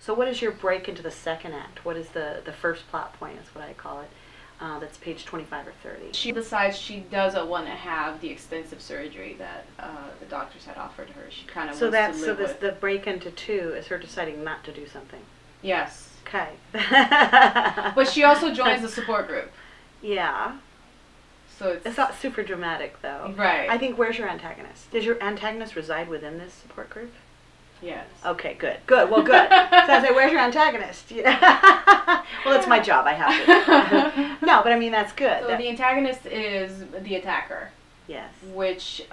So what is your break into the second act? What is the first plot point is what I call it. That's page 25 or 30. She decides she doesn't want to have the extensive surgery that the doctors had offered her. She kind of wants to live with. The break into 2 is her deciding not to do something. Yes. Okay. But she also joins the support group. Yeah. So it's not super dramatic though. Right. I think, where's your antagonist? Does your antagonist reside within this support group? Yes. Okay, good. Good. Well, good. So I say, where's your antagonist? Yeah. Well, it's my job. I have to. No, but I mean, that's good. So the antagonist is the attacker. Yes. Which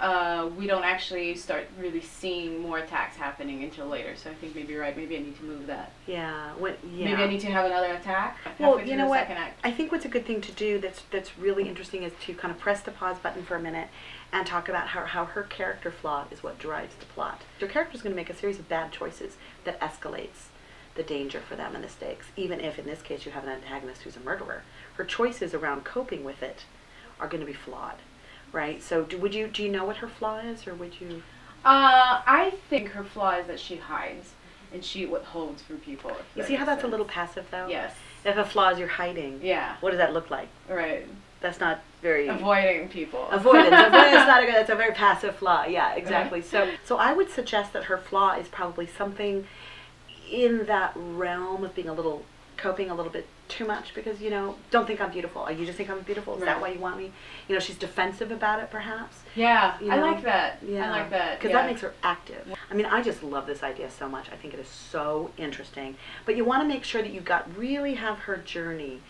we don't actually start really seeing more attacks happening until later. So I think maybe you're right. Maybe I need to move that. Yeah. Maybe I need to have another attack. Well, you know what? I think what's a good thing to do that's really interesting is to kind of press the pause button for a minute and talk about how her character flaw is what drives the plot. Your character is going to make a series of bad choices that escalates the danger for them and the stakes. Even if in this case you have an antagonist who's a murderer, her choices around coping with it are going to be flawed. Right. So do you know what her flaw is, or would you? I think her flaw is that she hides and she withholds from people. You see how that's a little passive though? Yes. If a flaw is you're hiding. Yeah. What does that look like? Right. That's not very. Avoiding people. Avoidance. Avoidance is not a good. It's a very passive flaw. Yeah. Exactly. So I would suggest that her flaw is probably something in that realm of being coping a little bit too much, because don't think I'm beautiful. You just think I'm beautiful. Is that why you want me? She's defensive about it, perhaps. Yeah, I like that. Yeah, I like that because that makes her active. I mean, I just love this idea so much. I think it is so interesting. But you want to make sure that you really have her journey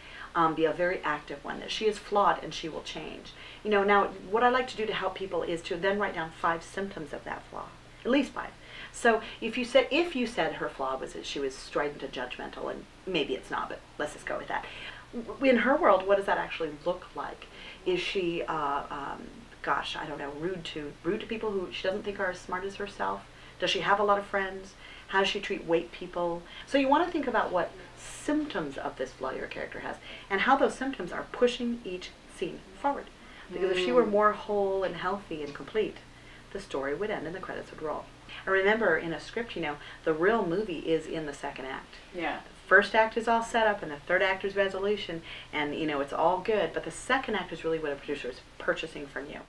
be a very active one. That she is flawed and she will change. Now what I like to do to help people is to then write down 5 symptoms of that flaw, at least 5. So if you said her flaw was that she was strident and judgmental, and maybe it's not, but let's just go with that. In her world, what does that actually look like? Is she, gosh, I don't know, rude to people who she doesn't think are as smart as herself? Does she have a lot of friends? How does she treat weight people? So you want to think about what symptoms of this flaw your character has, and how those symptoms are pushing each scene forward. Because if she were more whole and healthy and complete, the story would end and the credits would roll. And remember, in a script, the real movie is in the second act. Yeah. The first act is all set up, and the third act is resolution, and it's all good. But the second act is really what a producer is purchasing from you.